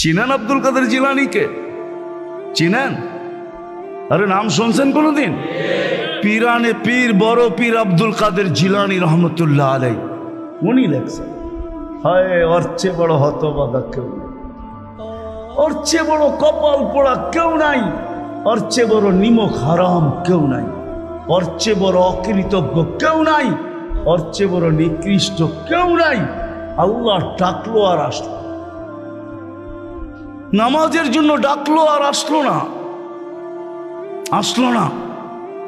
চিনেন আব্দুল কাদের জিলানীকে? চিনেন? আরে নাম শুনছেন কোনোদিন? পীরানে পীর বড় পীর আব্দুল কাদের জিলানী রহমতুল্লাহ আলাই উনি লেখছেন, হায় ওর চেয়ে বড় হতভাগা কেউ নেই, ওর চেয়ে বড় কপাল পোড়া কেউ নাই, ওর চেয়ে বড় নিমক হারাম কেউ নাই, ওর চেয়ে বড় অকৃতজ্ঞ কেউ নাই, ওর চেয়ে বড় নিকৃষ্ট কেউ নাই। আল্লাহ ডাকলো আর আসলো, নামাজের জন্য ডাকলো আর আসলো না, আসলো না।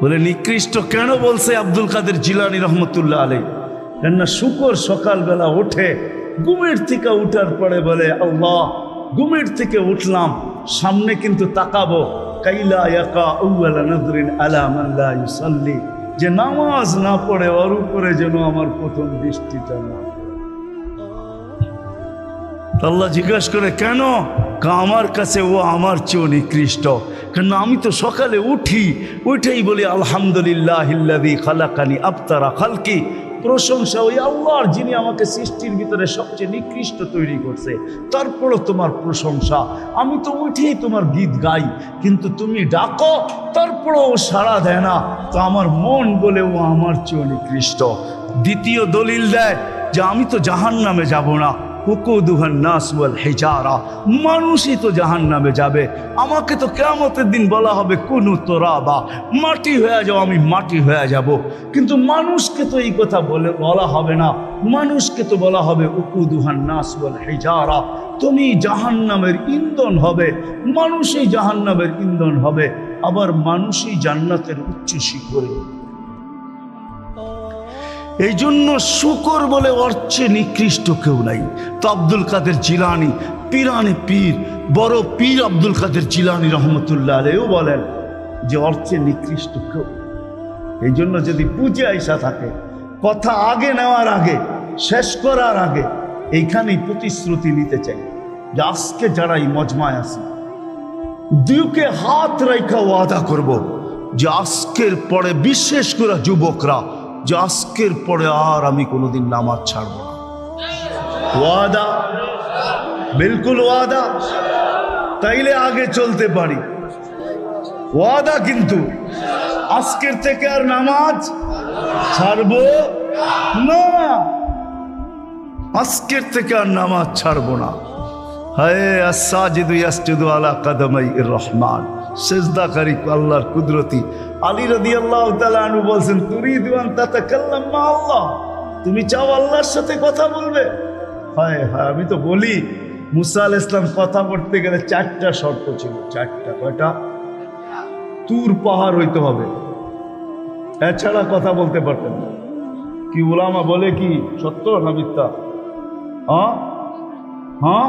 বলে নিকৃষ্ট কেন বলছে আব্দুল কাদের জিলানী রহমতুল্লাহ আলাই? কেননা শুকর সকালবেলা ওঠে, ঘুমের থেকে উঠার পরে বলে আল্লাহ ঘুমের থেকে উঠলাম, সামনে কিন্তু তাকাবো, কাইলা ইয়াকা আউয়ালা নজরিন আলা মান লা ইউসাল্লি, যে নামাজ না পড়ে ওর উপরে যেন আমার প্রথম দৃষ্টিটা না। আল্লাহ জিজ্ঞাসা করে কেন? আমার কাছে ও আমার চেয়েও নিকৃষ্ট, কেন আমি তো সকালে উঠি, উঠেই বলি আলহামদুলিল্লাহিল্লাযী খালাকানি আবতারা খালকি, প্রশংসা ওই আল্লাহর যিনি আমাকে সৃষ্টির ভিতরে সবচেয়ে নিকৃষ্ট তৈরি করছে, তারপরও তোমার প্রশংসা। আমি তো উঠেই তোমার গীত গাই, কিন্তু তুমি ডাকো তারপরও ও সাড়া দেয় না, তো আমার মন বলে ও আমার চেয়েও নিকৃষ্ট। দ্বিতীয় দলিল দেয় যে আমি তো জাহান্নামে যাব না, উকুদুহান নাস ওয়াল হিজারা, মানুষই তো জাহান্নামে যাবে, আমাকে তো কিয়ামতের দিন বলা হবে কুনু তুরাবা, মাটি হয়ে যাও, আমি মাটি হয়ে যাব। কিন্তু মানুষকে তো এই কথা বলা হবে না, মানুষকে তো বলা হবে উকুদুহান নাস ওয়াল হিজারা, তুমি জাহান্নামের ইন্ধন হবে, মানুষই জাহান্নামের ইন্ধন হবে, আবার মানুষই জান্নাতের উচ্চ শিখরে। এই জন্য শুকর বলে অর্চে নিকৃষ্ট কেউ নাই। তো আব্দুল কাদের জিলানী পীরানে পীর বড় পীর আব্দুল কাদের জিলানী রহমতুল্লাহ আলাইহিও বলেন যে অর্চে নিকৃষ্ট কেউ। এই জন্য যদি পূজা আইসা থাকে, কথা আগে নেওয়ার আগে, শেষ করার আগে এইখানেই প্রতিশ্রুতি নিতে চাই যে আজকে যারা এই মজমায় আছে দুকে হাত রেখা ওয়াদা করব যে আজকের পরে, বিশেষ করে যুবকরা, যে আজকের পরে আর আমি কোনোদিন নামাজ ছাড়ব না। ওয়াদা, বিলকুল ওয়াদা, তাইলে আগে চলতে পারি। ওয়াদা কিন্তু আজকের থেকে আর নামাজ ছাড়ব না, আজকের থেকে আর নামাজ ছাড়ব না। হায় আস-সাজিদু ইয়াসজুদু আলা কাদামাইর রহমান, সিজদাকারী আল্লাহর কুদরতি। আলী রাদিয়াল্লাহু তাআলা আনহু বলছেন তুরিদু আন তাতাকাল্লাম মা আল্লাহ, তুমি চাও আল্লাহর সাথে কথা বলবে? হায় হায়, আমি তো বলি মুসা আলাইহিস সালাম কথা বলতে গেলে 4টা শর্ত ছিল। 4টা, কয়টা? তুর পাহাড় হইতে হবে, এছাড়া কথা বলতে পারতেন না। কি উলামা বলে কি সত্য না মিথ্যা? হ্যাঁ হ্যাঁ,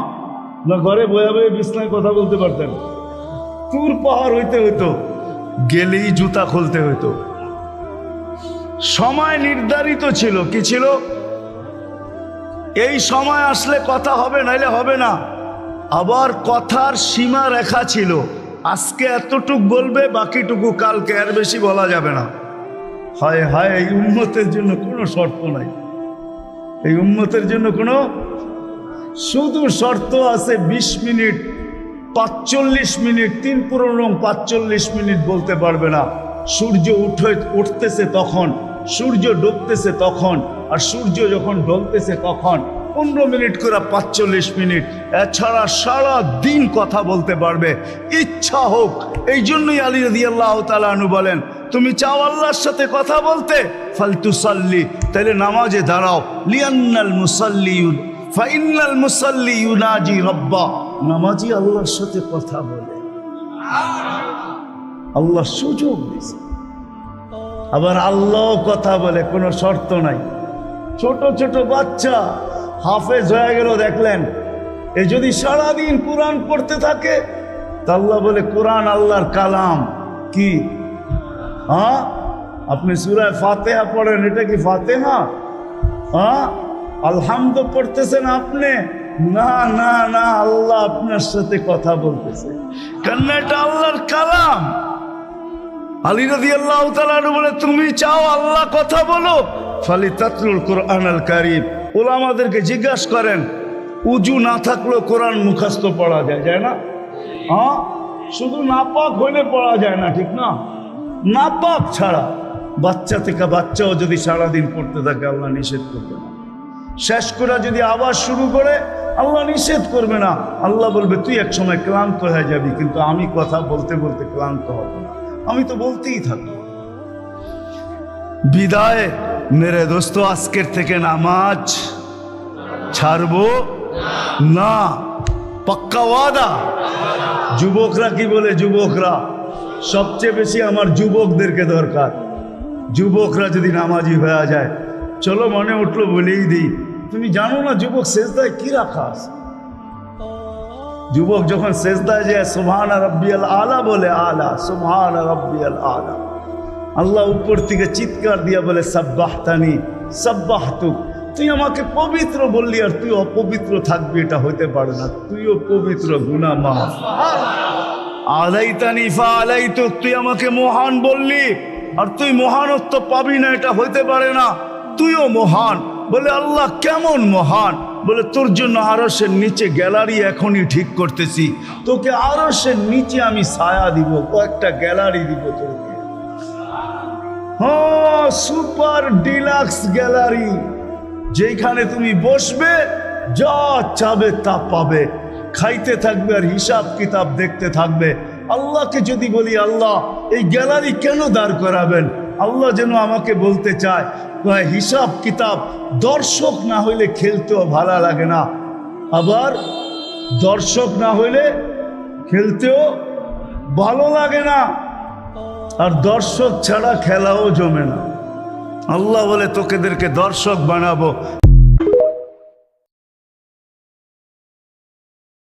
না ঘরে বয়ে বয়ে বিছনায় কথা বলতে পারতেন? তুর পাহাড় হইতে হইতো, গেলেই জুতা খুলতে হইতো। সময় নির্ধারিত ছিল, কি ছিল? এই সময় আসলে কথা হবে, নাইলে হবে না। আবার কথার সীমা রেখা ছিল, আজকে এতটুক বলবে, বাকিটুকু কালকে, এর বেশি বলা যাবে না। হায় হায়, এই উম্মতের জন্য কোনো শর্ত নাই, এই উম্মতের জন্য কোনো শুধু শর্ত আছে 20 মিনিট, 45 মিনিট, 3 পুরো 45 মিনিট বলতে পারবে না। সূর্য উঠতেছে তখন, সূর্য ডুবতেছে তখন, আর সূর্য যখন ঢলতেছে তখন 15 মিনিট করে 45 মিনিট। এছাড়া সারা দিন কথা বলতে পারবে, ইচ্ছা হোক। এই জন্যই আলী রাদিয়াল্লাহু তাআলা আনহু বলেন তুমি চাও আল্লাহর সাথে কথা বলতে, ফালতুসাল্লি, তাহলে নামাজে দাঁড়াও। লিয়ান্নাল মুসাল্লি ফাইনাল মুসাল্লি ইউনাজি রব্বা, নামাজি আল্লাহর সাথে কথা বলে, আল্লাহ সুযোগ দিয়েছে। আবার আল্লাহ কথা বলে, কোনো শর্ত নাই। ছোট ছোট বাচ্চা হাফেজ হয়ে গেল, দেখলেন, এ যদি সারাদিন কোরআন পড়তে থাকে, তা আল্লাহ বলে কোরআন আল্লাহর কালাম। কি? হ্যাঁ, আপনি সূরা ফাতিহা পড়েন, এটা কি ফাতিহা? হ্যাঁ, আলহামদু পড়তেছেন আপনি? না না না, আল্লাহ আপনার সাথে কথা বলতেছে, কেন? এটা আল্লাহর কালাম। আলী রাদিয়াল্লাহু তাআলা বলে তুমি চাও আল্লাহ কথা বলো, ফালিতাতলুল কুরআনাল কারীম। ওলামাদেরকে জিজ্ঞাসা করেন উজু না থাকলেও কোরআন মুখস্থ পড়া যায়, যায় না? হ্যাঁ, শুধু নাপাক হইলে পড়া যায় না, ঠিক না? নাপাক ছাড়া বাচ্চা থেকে বাচ্চাও যদি সারাদিন পড়তে থাকে আল্লাহ নিষেধ করবে না। শেষ করে যদি আবার শুরু করে আল্লাহ নিষেধ করবে না। আল্লাহ বলবে তুই এক সময় ক্লান্ত হয়ে যাবি, কিন্তু আমি কথা বলতে বলতে ক্লান্ত হব না, আমি তো বলতেই থাকবো। বিদায় মেরে দোস্ত, আজকের থেকে নামাজ ছাড়বো না, পাক্কা ওয়াদা। যুবকরা কি বলে? যুবকরা সবচেয়ে বেশি আমার যুবকদেরকে দরকার। যুবকরা যদি নামাজি হয়ে যায়, চলো মনে উঠলো বলেই দিই, তুমি জানো না যুবক সেজদায় কি রাখা আছে? যুবক যখন সেজদায় যায় সুবহান রাব্বিয়াল আলা বলে, আলা সুবহান রাব্বিয়াল আলা, আল্লাহ উপর থেকে চিৎকার দিয়া বলে সাব্বাহতানি সাব্বাহতুক, তুই আমাকে পবিত্র বললি আর তুই অপবিত্র থাকবি, এটা হইতে পারে না, তুইও পবিত্র, গুনাহ মাফ। আলাইতানি ফা আলাইতুক, তুই আমাকে মহান বললি আর তুই মহানত্ব পাবি না, এটা হইতে পারে না, তুইও মহান। বলে আল্লাহ কেমন মহান? বলে তোর জন্য আরশের নিচে গ্যালারি এখনই ঠিক করতেছি, তোকে আরশের নিচে আমি ছায়া দিব, কয়েকটা গ্যালারি দিব তোকে। হ্যাঁ, সুপার ডিলাক্স গ্যালারি, যেখানে তুমি বসবে যা চাবে তা পাবে, খাইতে থাকবে আর হিসাব কিতাব দেখতে থাকবে। আল্লাহকে যদি বলি আল্লাহ এই গ্যালারি কেন দাঁড় করাবেন, আল্লাহ যেন আমাকে বলতে চায় হিসাব কিতাব, দর্শক না হইলে খেলতেও ভালো লাগে না, আবার দর্শক না হইলে খেলতেও ভালো লাগে না, আর দর্শক ছাড়া খেলাও জমে না। আল্লাহ বলে তোকেদেরকে দর্শক বানাবো।